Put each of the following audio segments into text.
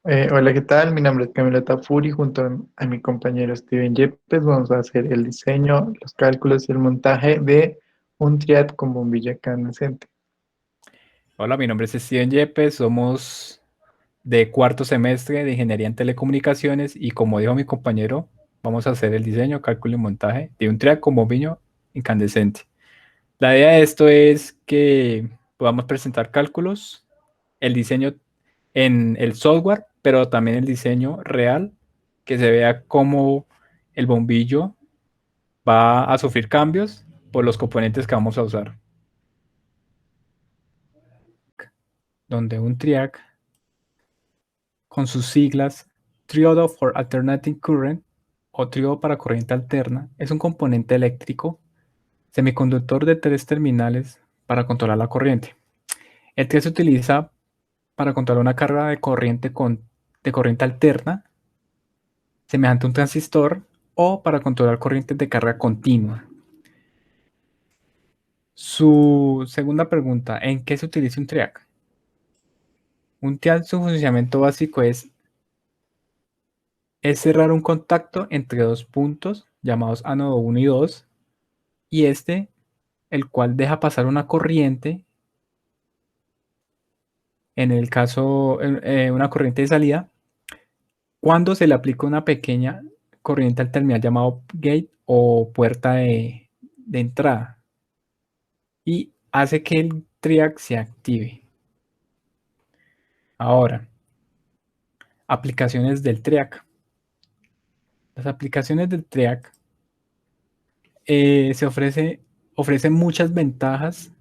Hola, ¿qué tal? Mi nombre es Camilo Tafuri. Junto a mi compañero Steven Yepes vamos a hacer el diseño, los cálculos y el montaje de un triad con bombilla incandescente. Hola, mi nombre es Steven Yepes, somos de cuarto semestre de Ingeniería en Telecomunicaciones y como dijo mi compañero, vamos a hacer el diseño, cálculo y montaje de un triac con bombillo incandescente. La idea de esto es que podamos presentar cálculos, el diseño en el software, pero también el diseño real, que se vea cómo el bombillo va a sufrir cambios por los componentes que vamos a usar, donde un triac con sus siglas Triodo for Alternating Current o triodo para corriente alterna, es un componente eléctrico semiconductor de tres terminales para controlar la corriente. El que se utiliza para controlar una carga de corriente alterna, semejante a un transistor, o para controlar corrientes de carga continua. Su segunda pregunta, ¿en qué se utiliza un triac? Un triac, su funcionamiento básico es cerrar un contacto entre dos puntos llamados ánodo 1 y 2 y el cual deja pasar una corriente, en el caso, una corriente de salida, cuando se le aplica una pequeña corriente al terminal llamado gate o puerta de entrada y hace que el triac se active. Ahora, aplicaciones del triac. Las aplicaciones del triac ofrecen muchas ventajas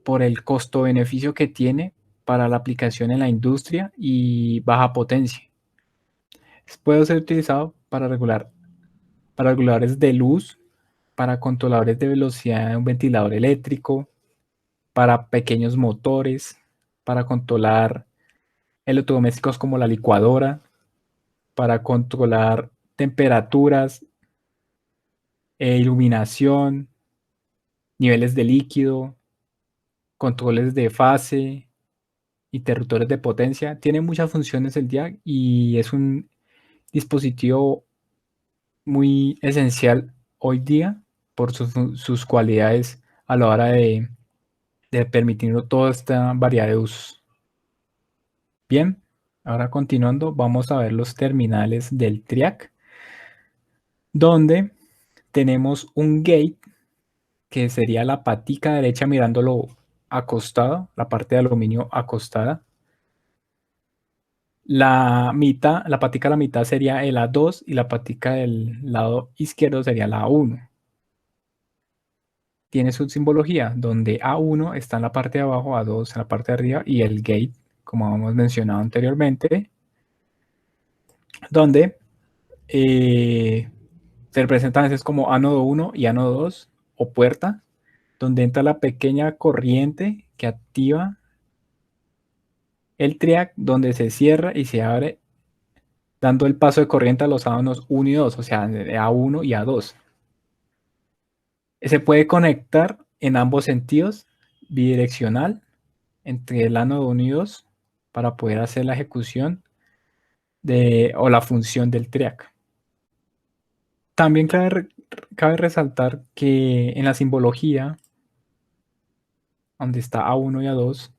por el costo-beneficio que tiene para la aplicación en la industria y baja potencia. Puede ser utilizado para reguladores de luz, para controladores de velocidad de un ventilador eléctrico, para pequeños motores, para controlar electrodomésticos como la licuadora, para controlar temperaturas, iluminación, niveles de líquido, controles de fase, interruptores de potencia. Tiene muchas funciones el DIAC y es un dispositivo muy esencial hoy día por sus cualidades a la hora de permitirnos toda esta variedad de usos. Bien, ahora continuando, vamos a ver los terminales del TRIAC, donde tenemos un gate que sería la patica derecha mirándolo acostado, la parte de aluminio acostada. La patica a la mitad sería el A2 y la patica del lado izquierdo sería la A1. Tiene su simbología, donde A1 está en la parte de abajo, A2 en la parte de arriba y el gate, como hemos mencionado anteriormente, donde se representan a veces como ánodo 1 y ánodo 2 o puerta, donde entra la pequeña corriente que activa el triac, donde se cierra y se abre, dando el paso de corriente a los ánodos 1 y 2, o sea, de A1 y A2. Se puede conectar en ambos sentidos, bidireccional, entre el ánodo 1 y 2, para poder hacer la ejecución o la función del triac. También cabe resaltar que en la simbología, donde está A1 y A2,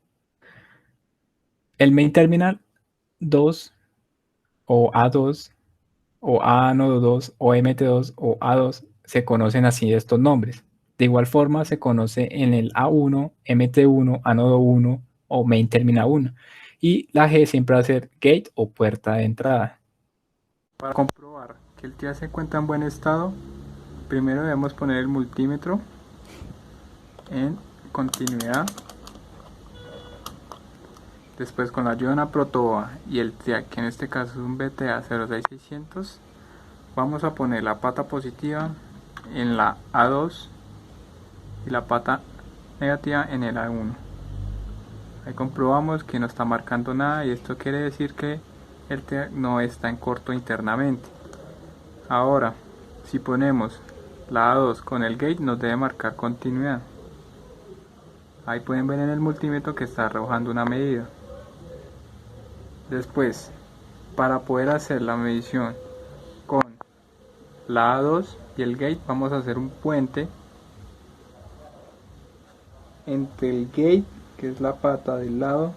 el main terminal 2 o A2 o Anodo 2 o MT2 o A2 se conocen así estos nombres. De igual forma se conoce en el A1, MT1, Anodo 1 o main terminal 1. Y la G siempre va a ser gate o puerta de entrada. Para comprobar que el TIA se encuentra en buen estado, primero debemos poner el multímetro en continuidad. Después, con la ayuda de una protoboa y el TIA, que en este caso es un BTA 06600, vamos a poner la pata positiva en la A2 y la pata negativa en el A1. Ahí comprobamos que no está marcando nada y esto quiere decir que el TIA no está en corto internamente. Ahora, si ponemos la A2 con el gate, nos debe marcar continuidad. Ahí pueden ver en el multímetro que está arrojando una medida. Después, Para poder hacer la medición con la A2 y el gate, vamos a hacer un puente entre el gate, que es la pata del lado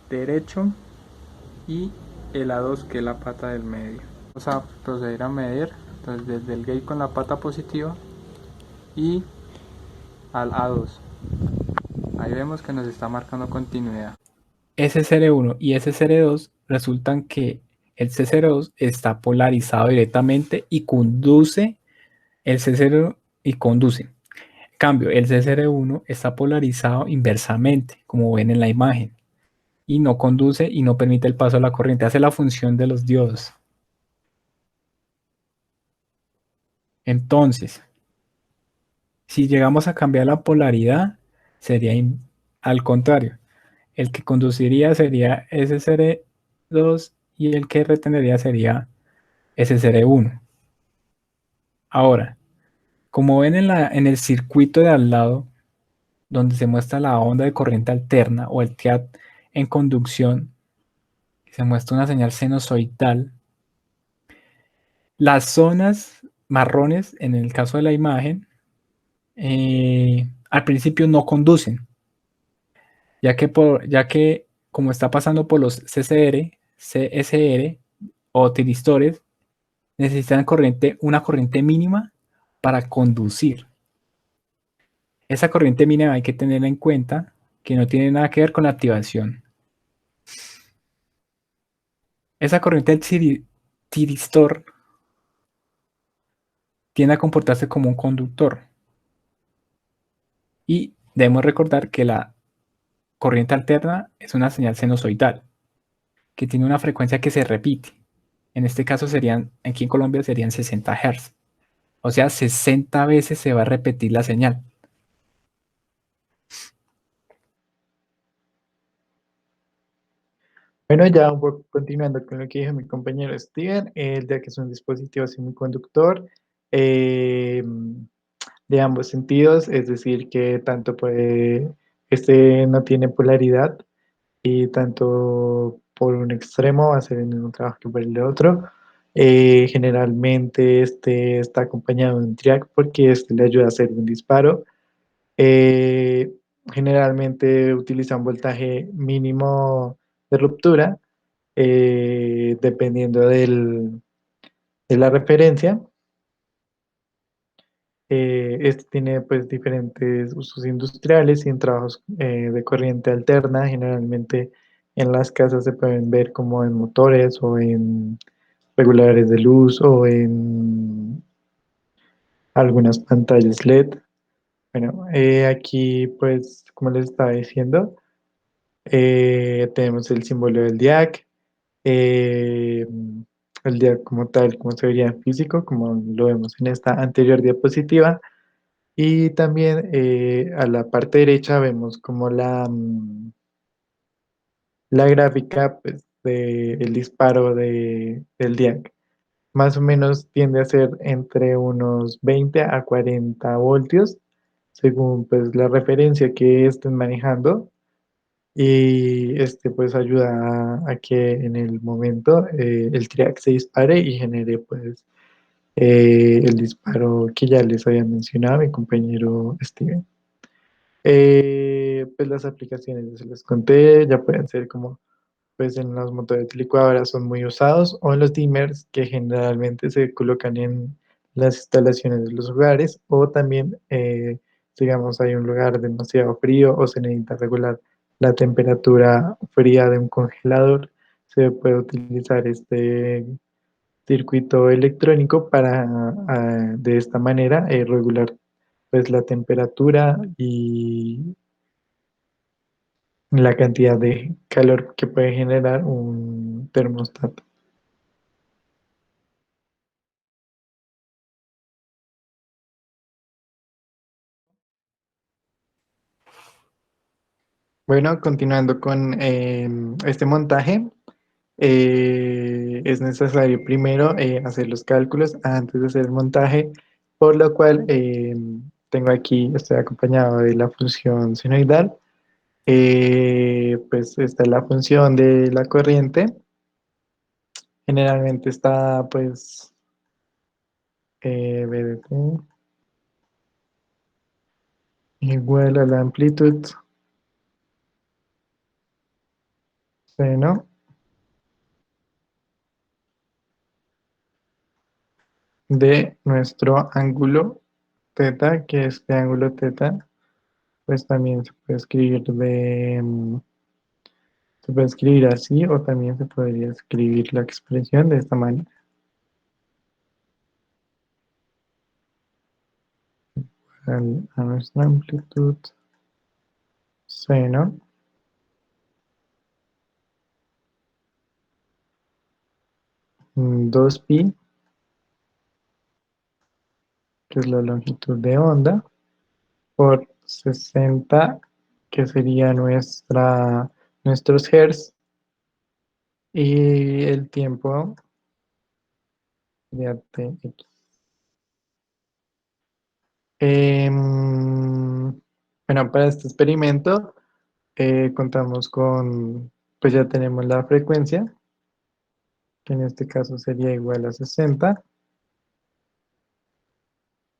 derecho, y el A2, que es la pata del medio. Vamos a proceder a medir entonces desde el gate con la pata positiva y al A2. Ahí vemos que nos está marcando continuidad. S0 y S02 resultan que el C02 está polarizado directamente y conduce el C0 y conduce. En cambio, el C01 está polarizado inversamente, como ven en la imagen, y no conduce y no permite el paso de la corriente. Hace la función de los diodos. Entonces, si llegamos a cambiar la polaridad, sería al contrario. El que conduciría sería S02 y el que retendría sería S01. Ahora, como ven en el circuito de al lado, donde se muestra la onda de corriente alterna o el TIAD en conducción, se muestra una señal sinusoidal. Las zonas marrones, en el caso de la imagen, al principio no conducen, ya que como está pasando por los CCR, CSR o tiristores, necesitan una corriente mínima para conducir. Esa corriente mínima hay que tenerla en cuenta que no tiene nada que ver con la activación. Esa corriente del tiristor tiende a comportarse como un conductor. Y debemos recordar que la corriente alterna es una señal sinusoidal, que tiene una frecuencia que se repite. En este caso aquí en Colombia serían 60 Hz. O sea, 60 veces se va a repetir la señal. Bueno, ya un poco continuando con lo que dijo mi compañero Steven, el de que es un dispositivo semiconductor eh, de ambos sentidos, es decir, que tanto puede, este no tiene polaridad y tanto por un extremo va a hacer el mismo trabajo que por el otro. Generalmente este está acompañado de un triac porque este le ayuda a hacer un disparo. Eh, Generalmente utiliza un voltaje mínimo de ruptura dependiendo de la referencia. Este tiene pues diferentes usos industriales y en trabajos de corriente alterna. Generalmente en las casas se pueden ver como en motores o en reguladores de luz o en algunas pantallas LED. Bueno, aquí pues como les estaba diciendo, tenemos el símbolo del DIAC. eh, el día como tal, como se vería en físico, como lo vemos en esta anterior diapositiva. Y también a la parte derecha vemos como la gráfica pues, del disparo del DIAC. Más o menos tiende a ser entre unos 20 a 40 voltios, según pues, la referencia que estén manejando. Y este pues ayuda a que en el momento el triac se dispare y genere pues el disparo que ya les había mencionado mi compañero Steven. Pues las aplicaciones, ya se les conté, ya pueden ser como pues en los motores de licuadora son muy usados o en los dimmers que generalmente se colocan en las instalaciones de los hogares o también, digamos, hay un lugar demasiado frío o se necesita regular la temperatura fría de un congelador, se puede utilizar este circuito electrónico para de esta manera regular pues la temperatura y la cantidad de calor que puede generar un termostato. Bueno, continuando con este montaje, es necesario primero hacer los cálculos antes de hacer el montaje, por lo cual tengo aquí, estoy acompañado de la función senoidal, pues esta es la función de la corriente Generalmente está pues B de t igual a la amplitud seno de nuestro ángulo teta, que este ángulo teta pues también se puede escribir así o también se podría escribir la expresión de esta manera. A nuestra amplitud seno dos pi, que es la longitud de onda, por 60, que sería nuestros hertz, y el tiempo de tx. Bueno, para este experimento contamos pues ya tenemos la frecuencia, que en este caso sería igual a 60.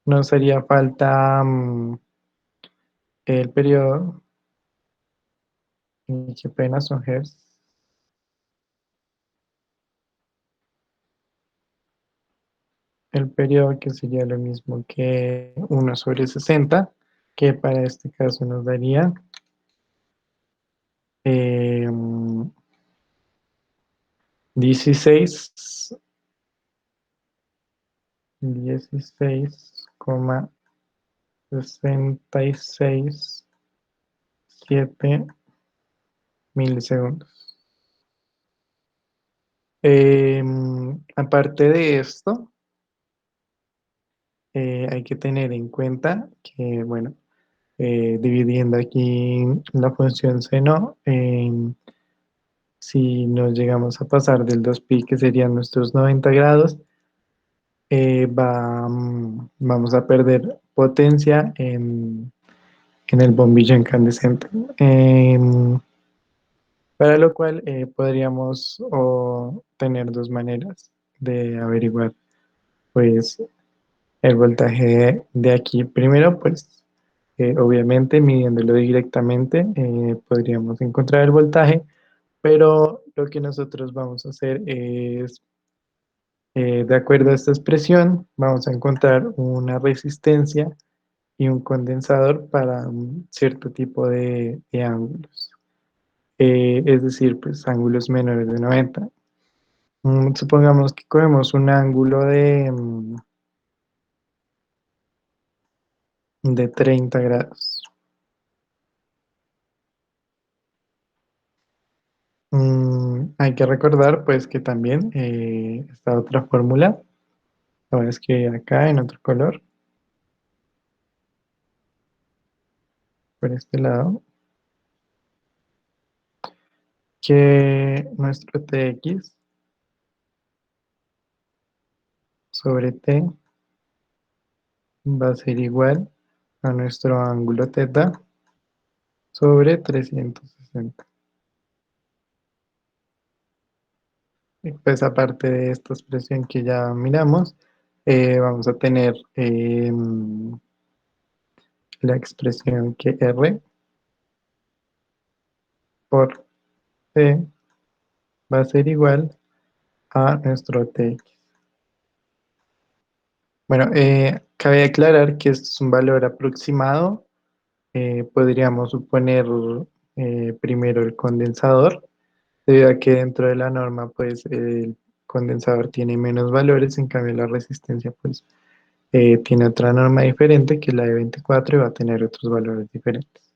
Nos haría falta el periodo, y que apenas son hertz. El periodo que sería lo mismo que 1/60, que para este caso nos daría eh, 16, 16,66 milisegundos. Aparte de esto, hay que tener en cuenta que, bueno, dividiendo aquí la función seno, si nos llegamos a pasar del 2pi, que serían nuestros 90 grados, vamos a perder potencia en el bombillo incandescente. Para lo cual podríamos tener dos maneras de averiguar pues el voltaje de aquí. Primero, pues obviamente midiéndolo directamente podríamos encontrar el voltaje, pero lo que nosotros vamos a hacer es, de acuerdo a esta expresión, vamos a encontrar una resistencia y un condensador para un cierto tipo de ángulos. Es decir, pues ángulos menores de 90. Supongamos que cogemos un ángulo de 30 grados. Hay que recordar pues que también esta otra fórmula, la voy a escribir acá en otro color, por este lado, que nuestro Tx sobre T va a ser igual a nuestro ángulo teta sobre 360. Y pues aparte de esta expresión que ya miramos, vamos a tener la expresión que R por T va a ser igual a nuestro Tx. Bueno, cabe aclarar que esto es un valor aproximado. Podríamos suponer primero el condensador, debido a que dentro de la norma, pues el condensador tiene menos valores, en cambio la resistencia, pues tiene otra norma diferente, que es la de 24, y va a tener otros valores diferentes.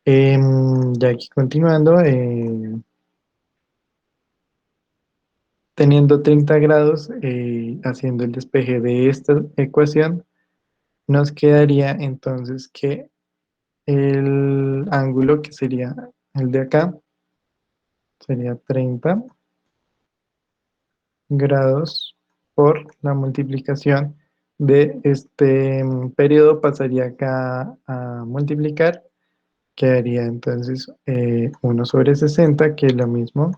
Ya aquí continuando, teniendo 30 grados, haciendo el despeje de esta ecuación, nos quedaría entonces que el ángulo, que sería el de acá, sería 30 grados por la multiplicación de este periodo, pasaría acá a multiplicar, quedaría entonces 1/60, que es lo mismo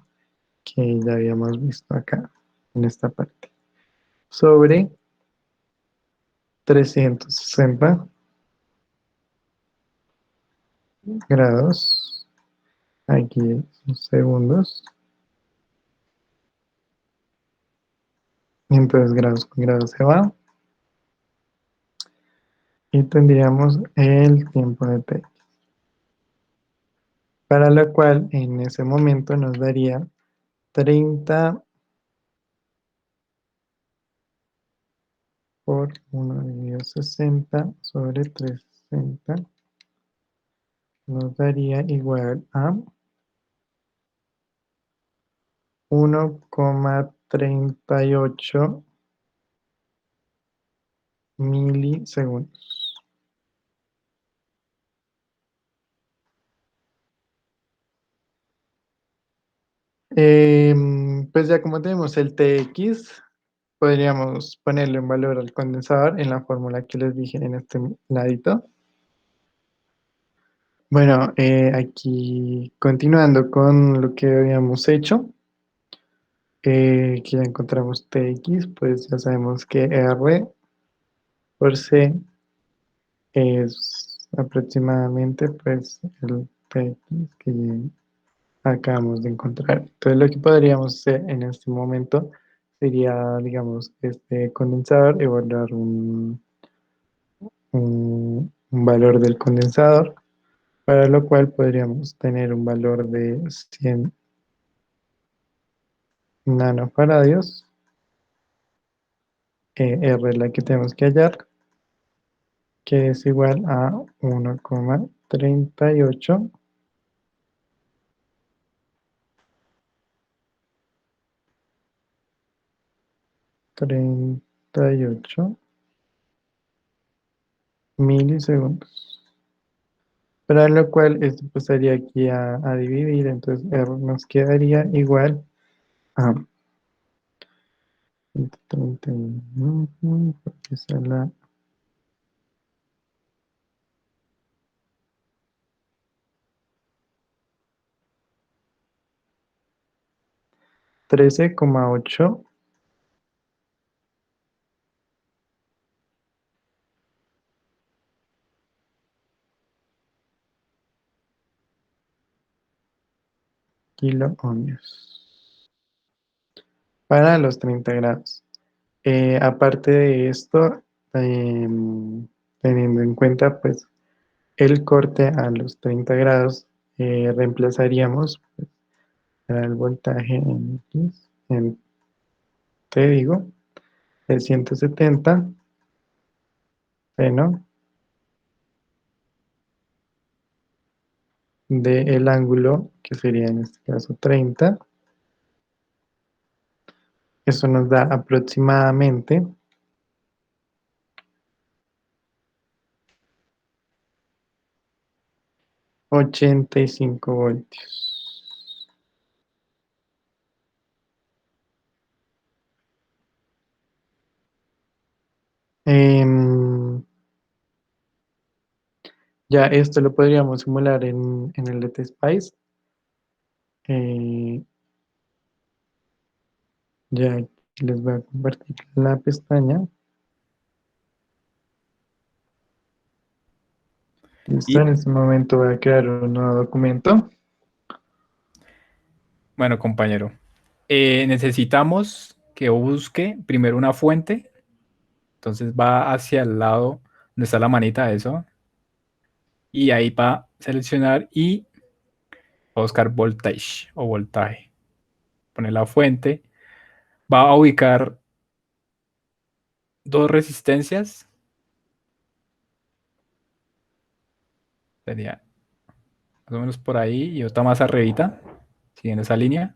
que ya habíamos visto acá. en esta parte, sobre 360 grados, aquí en segundos, y entonces grados con grados se va, y tendríamos el tiempo de t, para lo cual en ese momento nos daría 30 por 1/60 sobre 360 nos daría igual a 1,38 milisegundos. Pues ya como tenemos el Tx, podríamos ponerle un valor al condensador en la fórmula que les dije en este ladito. Bueno, aquí continuando con lo que habíamos hecho, que ya encontramos Tx, pues ya sabemos que R por C es aproximadamente pues el Tx que acabamos de encontrar. Entonces lo que podríamos hacer en este momento sería, digamos, este condensador, evaluar un valor del condensador, para lo cual podríamos tener un valor de 100 nanofaradios, R es la que tenemos que hallar, que es igual a 1,38 38 milisegundos. Para lo cual esto pasaría aquí a dividir, entonces R nos quedaría igual a 131, porque esa es la 13,8 kiloohmios para los 30 grados. Aparte de esto, teniendo en cuenta pues el corte a los 30 grados, reemplazaríamos pues, el voltaje en X, en T digo, de 170 seno del ángulo, que sería en este caso 30. Eso nos da aproximadamente 85 voltios. Em, ya esto lo podríamos simular en el LTSpice. Eh, ya aquí les voy a compartir la pestaña. Listo, Y en este momento voy a crear un nuevo documento. bueno, compañero, necesitamos que busque primero una fuente. Entonces va hacia el lado donde está la manita de eso. Y ahí va a seleccionar y va a buscar voltage o voltaje. Pone la fuente. Va a ubicar dos resistencias. Sería más o menos por ahí. Y otra más arribita. Siguiendo esa línea.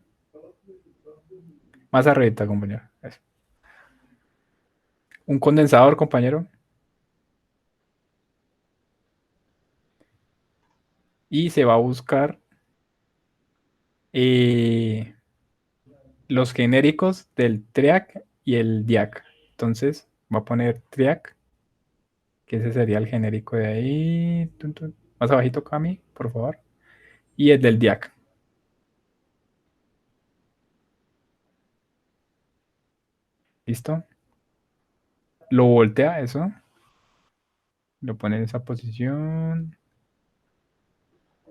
Más arribita, compañero. Eso. Un condensador, compañero. Y se va a buscar eh, los genéricos del TRIAC y el DIAC. Entonces va a poner TRIAC, que ese sería el genérico de ahí. Tun, tun. Más abajito, Cami, por favor. Y el del DIAC. ¿Listo? Lo voltea, eso. Lo pone en esa posición.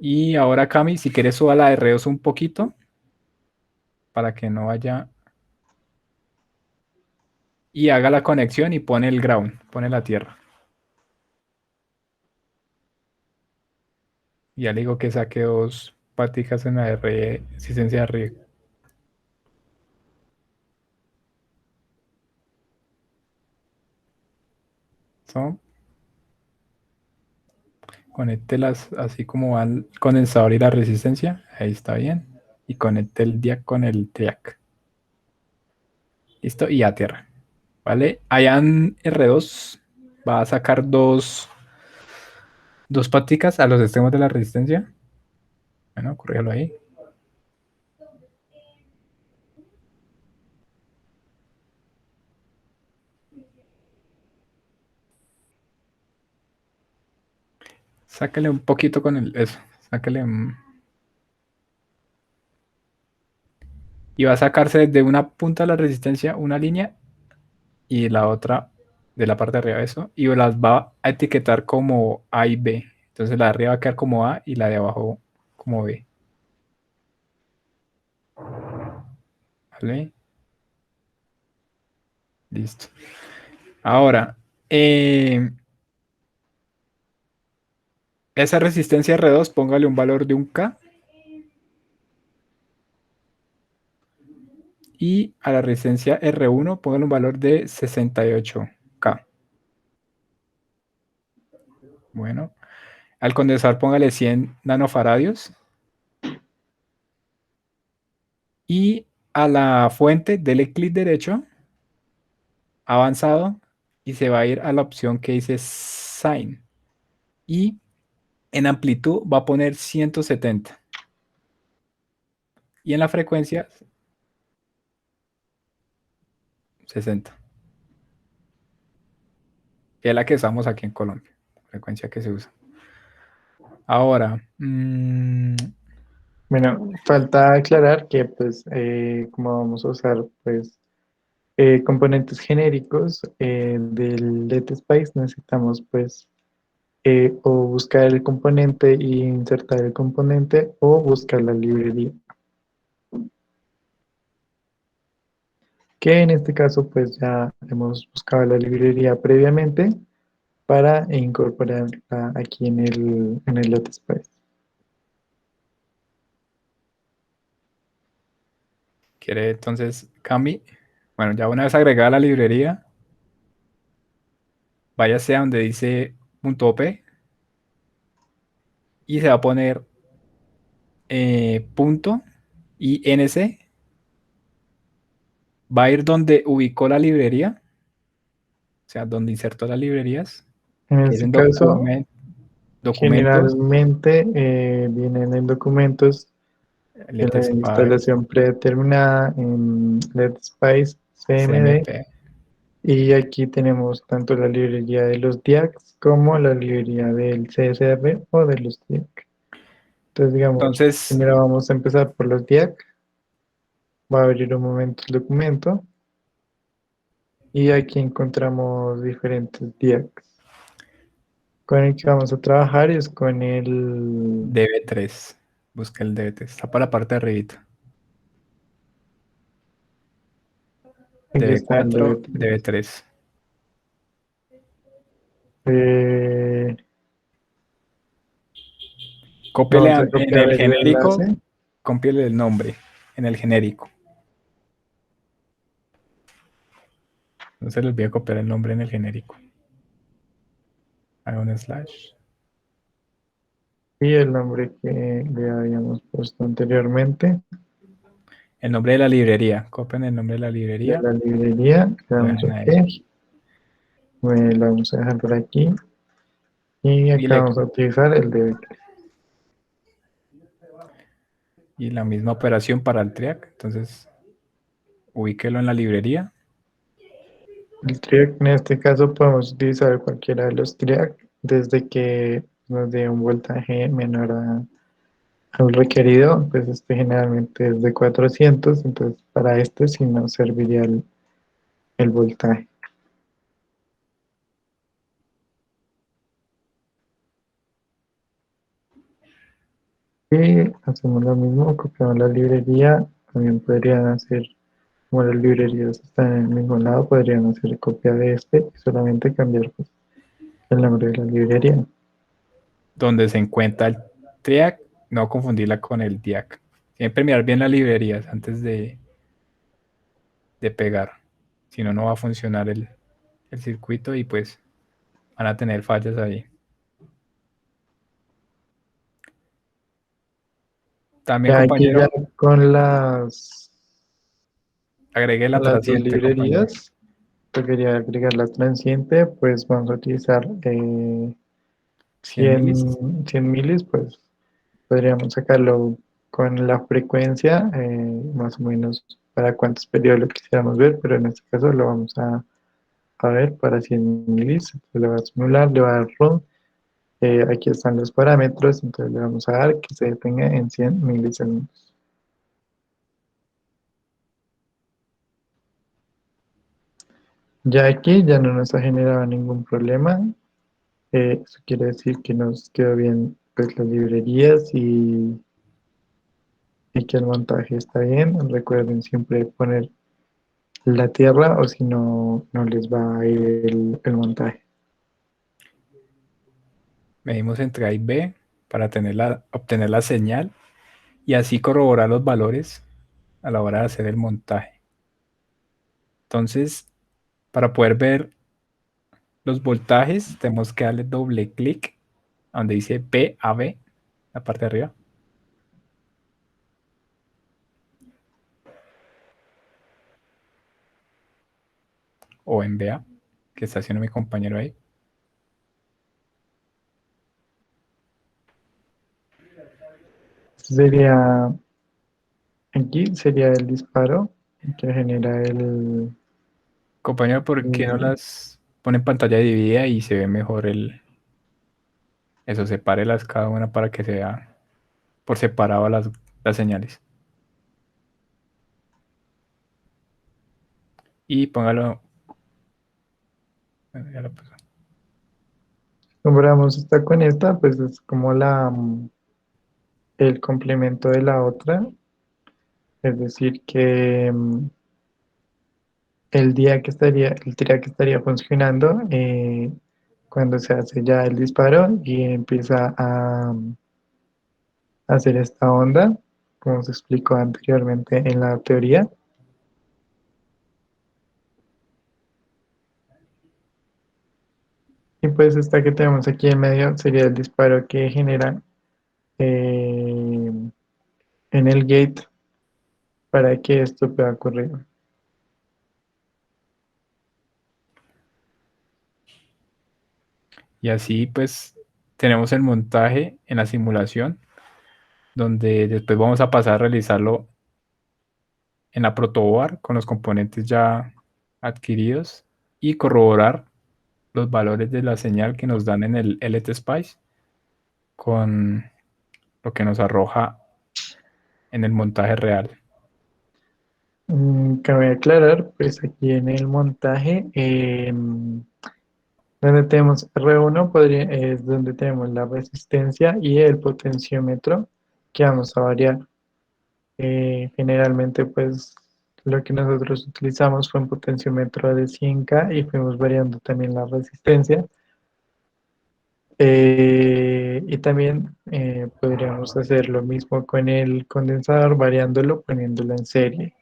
Y ahora, Cami, si quieres suba la de R2 un poquito para que no vaya. Y haga la conexión y pone el ground, pone la tierra. Ya le digo que saque dos paticas en la resistencia de arriba. Son, conéctelas así como va el condensador y la resistencia. Ahí está bien. Y conecte el diac con el triac. Listo, y a tierra. ¿Vale? Allá en R2 va a sacar dos paticas a los extremos de la resistencia. Bueno, corrígalo ahí. Sáquele un poquito con el eso. Sáquele. Y va a sacarse desde una punta de la resistencia una línea y la otra de la parte de arriba eso. Y las va a etiquetar como A y B. Entonces la de arriba va a quedar como A y la de abajo como B. ¿Vale? Listo. Ahora, esa resistencia R2, póngale un valor de un K. Y a la resistencia R1, póngale un valor de 68K. Bueno, al condensador póngale 100 nanofaradios. Y a la fuente, dele clic derecho, avanzado, y se va a ir a la opción que dice Sine. Y en amplitud va a poner 170. Y en la frecuencia, 60. Que es la que usamos aquí en Colombia. Frecuencia que se usa. Ahora, Bueno, falta aclarar que pues como vamos a usar pues componentes genéricos del LetSpace necesitamos pues o buscar el componente y insertar el componente o buscar la librería. Que en este caso pues ya hemos buscado la librería previamente para incorporarla aquí en el LetSpace. quiere entonces Cami. Bueno, ya una vez agregada la librería, váyase a donde dice .op y se va a poner punto INC. Va a ir donde ubicó la librería, o sea, donde insertó las librerías, En que es este en caso, documentos, generalmente vienen en documentos en Let la Spice, instalación predeterminada en LetSpace CMD CMP. y aquí tenemos tanto la librería de los DIACs como la librería del CSR o de los DIAC. Entonces, digamos, Entonces, primero vamos a empezar por los DIAC, va a abrir un momento el documento y aquí encontramos diferentes DIACs. Con el que vamos a trabajar es con el DB3. Busca el DB3. Está para la parte de arribita. aquí está el DB4, DB3. DB3. Eh, Cópiale vamos a en copiar el el genérico, enlace. cópiale el nombre en el genérico. No se le olvide copiar el nombre en el genérico. Haga un slash. Y el nombre que le habíamos puesto anteriormente El nombre de la librería. Copien el nombre de la de librería. la librería, le Lo damos dejan OK, ahí. lo vamos a dejar por aquí y Y, acá le, vamos a utilizar el de y la misma operación para el triac. Entonces, ubíquelo en la librería. el TRIAC. En este caso podemos utilizar cualquiera de los TRIAC desde que nos dé un voltaje menor al requerido, pues este generalmente es de 400, entonces para este sí nos serviría el voltaje. Y hacemos lo mismo, copiamos la librería, también podrían hacer, como las librerías están en el mismo lado, podrían hacer copia de este y solamente cambiar pues, el nombre de la librería. Donde se encuentra el TRIAC, no confundirla con el DIAC. Siempre mirar bien las librerías antes de pegar. Si no, no va a funcionar el circuito y pues van a tener fallas ahí. También, Ya aquí ya compañero, con agregué la las dos transiente, compañero. librerías, yo quería agregar la transiente, pues vamos a utilizar 100 milis. 100 milis, pues podríamos sacarlo con la frecuencia, más o menos para cuántos periodos lo quisiéramos ver, pero en este caso lo vamos a ver para 100 milis. Entonces le va a simular, le va a dar run. Aquí están los parámetros, entonces le vamos a dar que se detenga en 100 milisegundos. Ya aquí ya no nos ha generado ningún problema. Eso quiere decir que nos quedó bien pues, las librerías y que el montaje está bien. Recuerden siempre poner la tierra o si no, no les va a ir el montaje. Medimos entre A y B para obtener la señal y así corroborar los valores a la hora de hacer el montaje. Entonces, para poder ver los voltajes, tenemos que darle doble clic a donde dice VAB, la parte de arriba, o en VA, que está haciendo mi compañero ahí. Sería, aquí sería el disparo que genera Compañero, ¿por qué no el- las pone en pantalla dividida y se ve mejor eso? Sepárelas cada una para que se vea por separado las señales. Y póngalo. Bueno, ya lo puso. Compramos esta con esta, pues es como el complemento de la otra. Es decir, que el día que estaría funcionando cuando se hace ya el disparo y empieza a hacer esta onda, como se explicó anteriormente en la teoría. Y pues esta que tenemos aquí en medio sería el disparo que genera eh, en el gate para que esto pueda ocurrir. Y así pues tenemos el montaje en la simulación, donde después vamos a pasar a realizarlo en la protoboard con los componentes ya adquiridos y corroborar los valores de la señal que nos dan en el LTSpice con lo que nos arroja en el montaje real. Cabe aclarar, pues aquí en el montaje, donde tenemos R1 es donde tenemos la resistencia y el potenciómetro que vamos a variar. Generalmente, pues lo que nosotros utilizamos fue un potenciómetro de 100K y fuimos variando también la resistencia. Y también podríamos hacer lo mismo con el condensador, variándolo, poniéndolo en serie.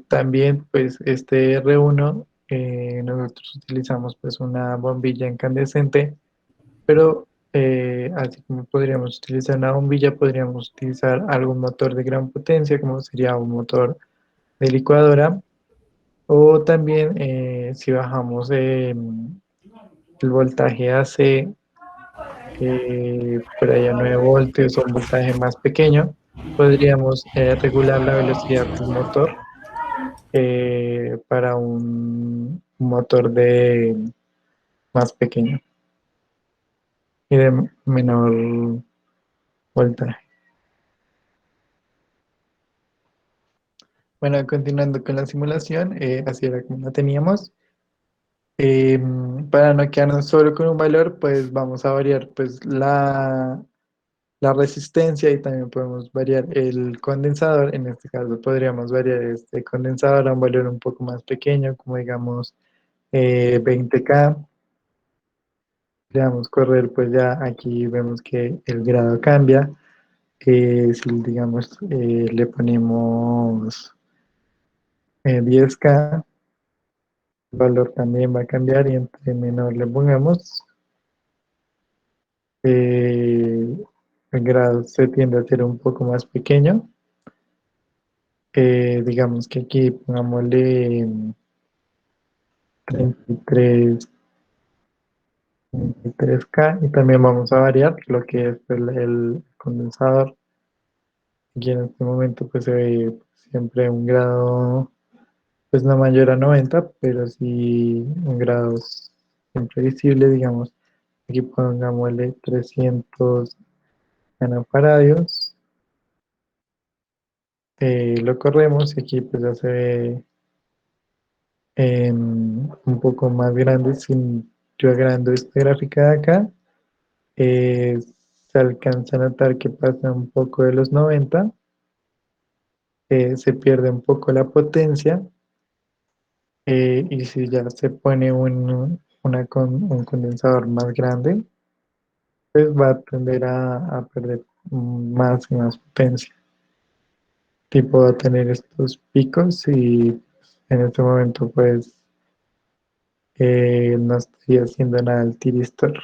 También, pues, este R1, nosotros utilizamos pues una bombilla incandescente, pero así como podríamos utilizar una bombilla, podríamos utilizar algún motor de gran potencia, como sería un motor de licuadora, o también si bajamos el voltaje AC por allá 9 voltios o un voltaje más pequeño, podríamos regular la velocidad del motor para un motor de más pequeño y de menor voltaje. Bueno, continuando con la simulación, así era como la teníamos. Para no quedarnos solo con un valor, pues vamos a variar pues la resistencia y también podemos variar el condensador. En este caso podríamos variar este condensador a un valor un poco más pequeño, como digamos 20K. Le damos correr, pues ya aquí vemos que el grado cambia. Si digamos le ponemos 10K, el valor también va a cambiar y entre menor le pongamos, eh, el grado se tiende a ser un poco más pequeño. Digamos que aquí pongámosle 33, 33K y también vamos a variar lo que es el condensador. Aquí en este momento pues se ve siempre un grado, pues no mayor a 90, pero sí un grado siempre visible, digamos. Aquí pongámosle 300 nanofaradios. Lo corremos y aquí pues ya se ve un poco más grande. Si yo agrando esta gráfica de acá, eh, se alcanza a notar que pasa un poco de los 90, se pierde un poco la potencia, y si ya se pone un condensador más grande, pues va a tender a perder más y más potencia. Tipo va a tener estos picos y en este momento pues no estoy haciendo nada el tiristor.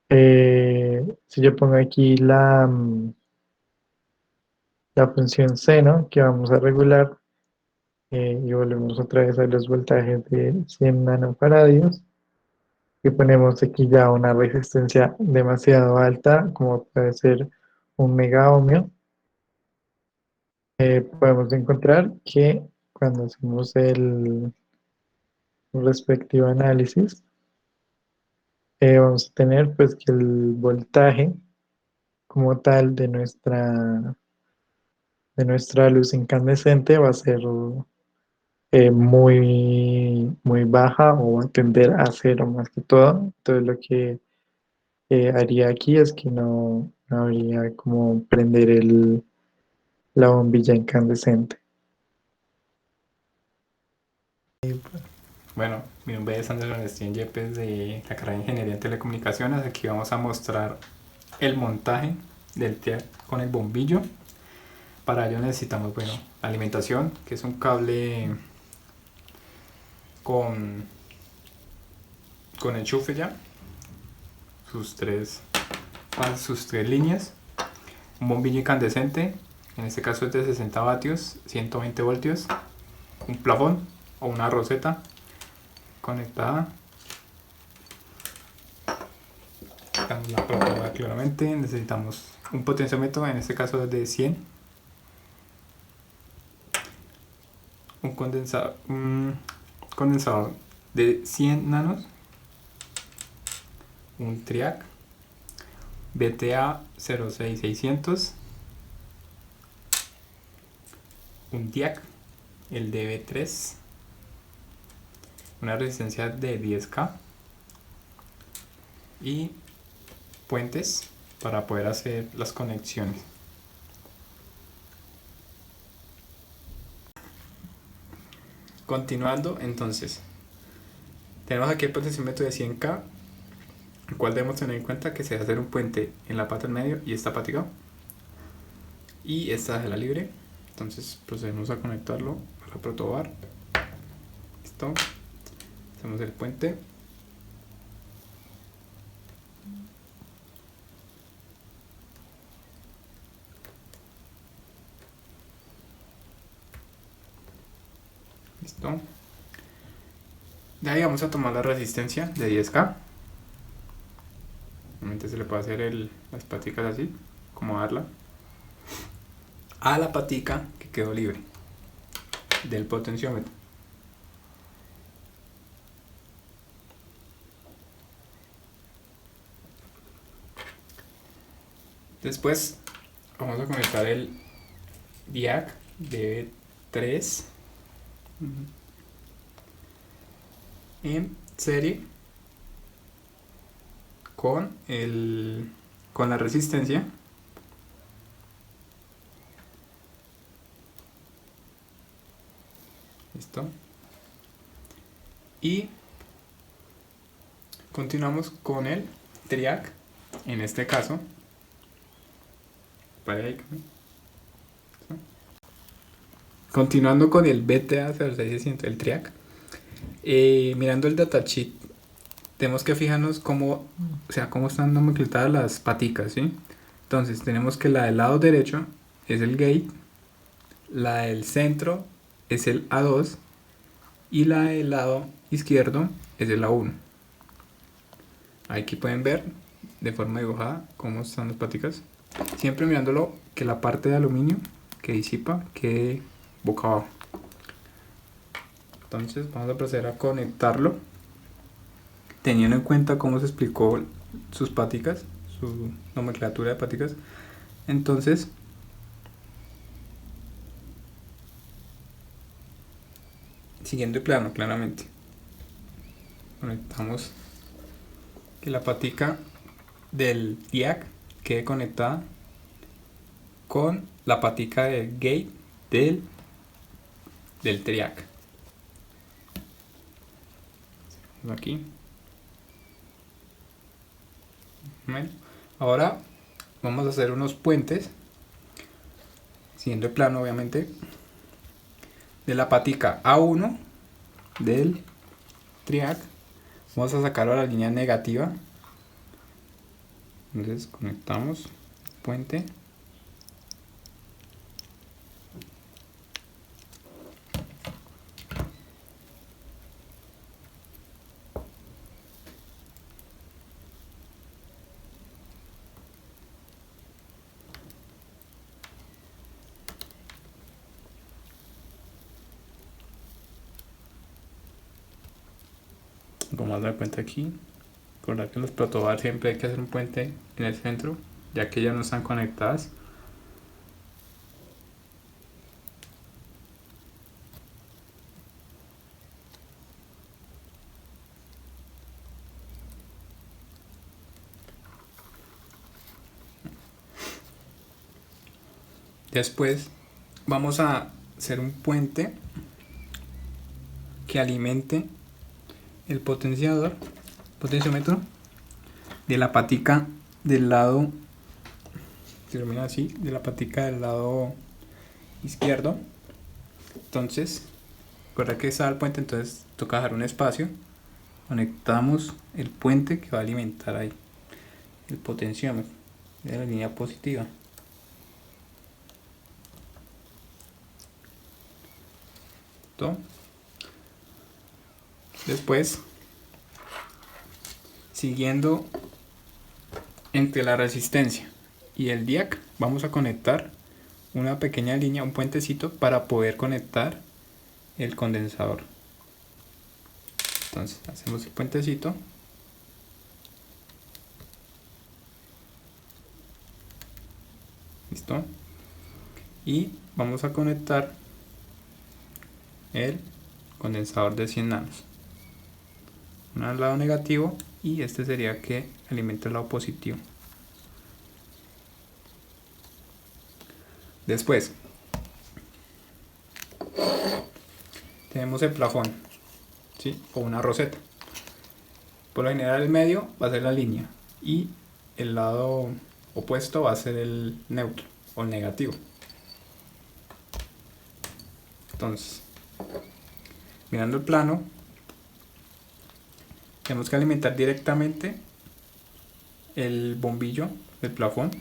Si yo pongo aquí la función seno que vamos a regular, y volvemos otra vez a los voltajes de 100 nanofaradios y ponemos aquí ya una resistencia demasiado alta, como puede ser un mega ohmio, podemos encontrar que cuando hacemos el respectivo análisis, vamos a tener pues que el voltaje como tal de nuestra luz incandescente va a ser muy baja o va a tender a cero más que todo. Entonces lo que haría aquí es que no habría como prender la bombilla incandescente. Bueno, mi nombre es Andrés Ernestín Yepes de la carrera de Ingeniería en Telecomunicaciones. Aquí vamos a mostrar el montaje del TIAC con el bombillo. Para ello necesitamos, bueno, alimentación, que es un cable con, con enchufe ya, sus tres líneas, un bombillo incandescente, en este caso es de 60 vatios, 120 voltios, un plafón o una roseta conectada. Damos la prueba claramente. Necesitamos un potenciómetro, en este caso es de 100, un condensador de 100 nanos, un TRIAC BTA 06600, un DIAC, el DB3, una resistencia de 10K y puentes para poder hacer las conexiones. Continuando, entonces, tenemos aquí el potenciómetro de 100K, el cual debemos tener en cuenta que se va a hacer un puente en la pata del medio y esta patica, y esta es la libre. Entonces procedemos a conectarlo a la protobar. Listo. Hacemos el puente. Listo. De ahí vamos a tomar la resistencia de 10K. Normalmente se le puede hacer las paticas así, acomodarla a la patica que quedó libre del potenciómetro. Después vamos a conectar el DIAC DB3 en serie con con la resistencia listo, y continuamos con el TRIAC en este caso. Continuando con el BTA0600, el TRIAC, mirando el datasheet, tenemos que fijarnos cómo están nomenclatadas las paticas, ¿sí? Entonces tenemos que la del lado derecho es el gate, la del centro es el A2 y la del lado izquierdo es el A1. Aquí pueden ver de forma dibujada cómo están las paticas, siempre mirándolo que la parte de aluminio que disipa quede boca abajo. Entonces vamos a proceder a conectarlo teniendo en cuenta cómo se explicó sus paticas, su nomenclatura de paticas. Entonces siguiendo el plano claramente conectamos que la patica del TRIAC quede conectada con la patica del gate del TRIAC. Aquí. Bueno, ahora vamos a hacer unos puentes siguiendo el plano obviamente de la patica A1 del TRIAC. Vamos a sacarlo a la línea negativa. Entonces conectamos puente. Vamos a dar cuenta aquí. Recordar que los protobar siempre hay que hacer un puente en el centro, ya que ya no están conectadas. Después vamos a hacer un puente que alimente el potenciómetro de la patica del lado, se denomina así, de la patica del lado izquierdo. Entonces, recuerda que está el puente, entonces toca dejar un espacio. Conectamos el puente que va a alimentar ahí el potenciómetro de la línea positiva. ¿Listo? Después, siguiendo entre la resistencia y el DIAC, vamos a conectar una pequeña línea, un puentecito para poder conectar el condensador. Entonces hacemos el puentecito. Listo. Y vamos a conectar el condensador de 100 nanos. Uno al lado negativo y este sería que alimenta el lado positivo. Después tenemos el plafón, ¿sí? O una roseta. Por lo general el medio va a ser la línea y el lado opuesto va a ser el neutro o el negativo. Entonces, mirando el plano, tenemos que alimentar directamente el bombillo del plafón.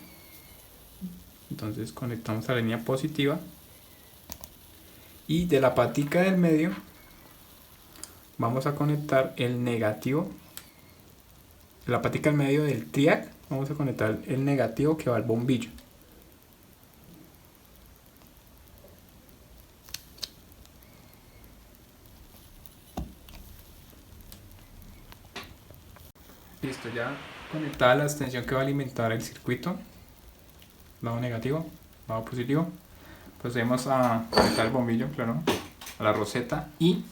Entonces conectamos a la línea positiva y de la patica del medio vamos a conectar el negativo. De la patica del medio del TRIAC vamos a conectar el negativo que va al bombillo. Listo, ya conectada la extensión que va a alimentar el circuito, lado negativo, lado positivo. Procedemos a conectar el bombillo, claro, a la roseta y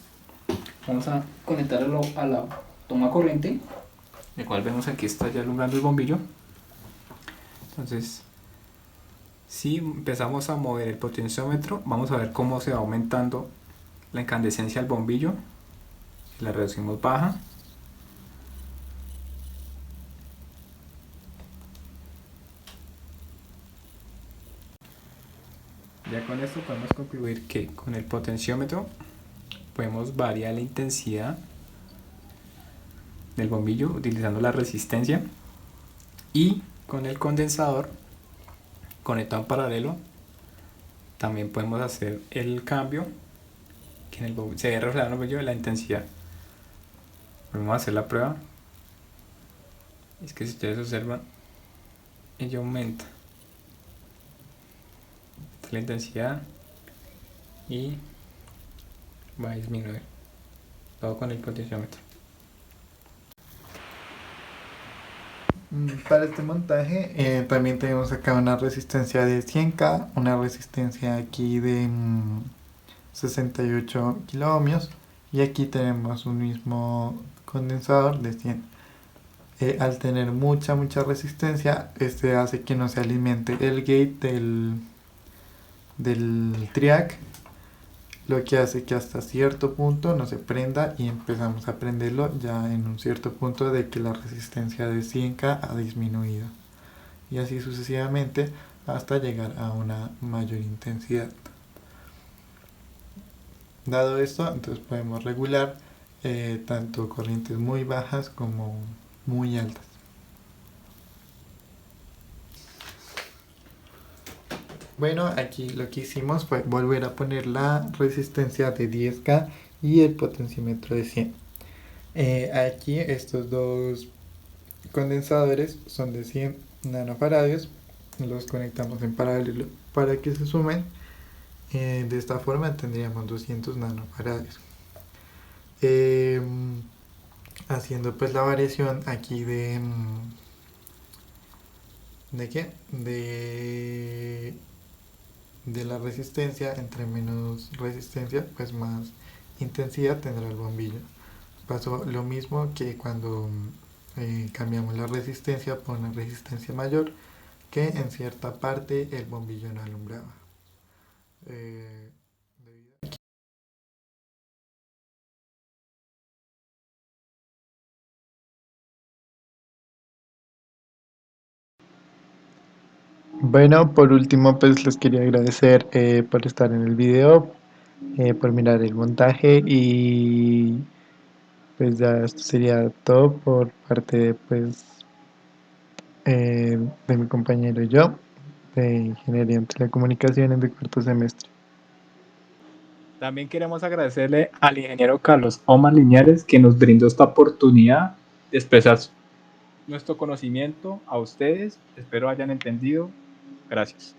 vamos a conectarlo a la toma corriente, el cual vemos aquí está ya alumbrando el bombillo. Entonces, si empezamos a mover el potenciómetro, vamos a ver cómo se va aumentando la incandescencia del bombillo. Si la reducimos baja, ya con esto podemos concluir que con el potenciómetro podemos variar la intensidad del bombillo utilizando la resistencia, y con el condensador conectado en paralelo también podemos hacer el cambio que en el bombillo se ve reflejado en el bombillo de la intensidad. Vamos a hacer la prueba. Es que si ustedes observan, ella aumenta. Esta es la intensidad y va a disminuir todo con el potenciómetro. Para este montaje también tenemos acá una resistencia de 100K, una resistencia aquí de 68 kilo ohmios, y aquí tenemos un mismo condensador de 100. Al tener mucha resistencia, este hace que no se alimente el gate del triac, lo que hace que hasta cierto punto no se prenda y empezamos a prenderlo ya en un cierto punto de que la resistencia de 100K ha disminuido, y así sucesivamente hasta llegar a una mayor intensidad. Dado esto, entonces podemos regular tanto corrientes muy bajas como muy altas. Bueno, aquí lo que hicimos fue volver a poner la resistencia de 10K y el potenciómetro de 100. Aquí estos dos condensadores son de 100 nanofaradios, los conectamos en paralelo para que se sumen. De esta forma tendríamos 200 nanofaradios. Haciendo pues la variación aquí ¿de qué? De la resistencia, entre menos resistencia, pues más intensidad tendrá el bombillo. Pasó lo mismo que cuando cambiamos la resistencia por una resistencia mayor, que en cierta parte el bombillo no alumbraba. Eh, Bueno, por último, pues les quería agradecer por estar en el video, por mirar el montaje, y pues ya esto sería todo por parte pues de mi compañero y yo de Ingeniería en Telecomunicaciones de cuarto semestre. También queremos agradecerle al ingeniero Carlos Omar Liñares, que nos brindó esta oportunidad de expresar nuestro conocimiento a ustedes. Espero hayan entendido. Gracias.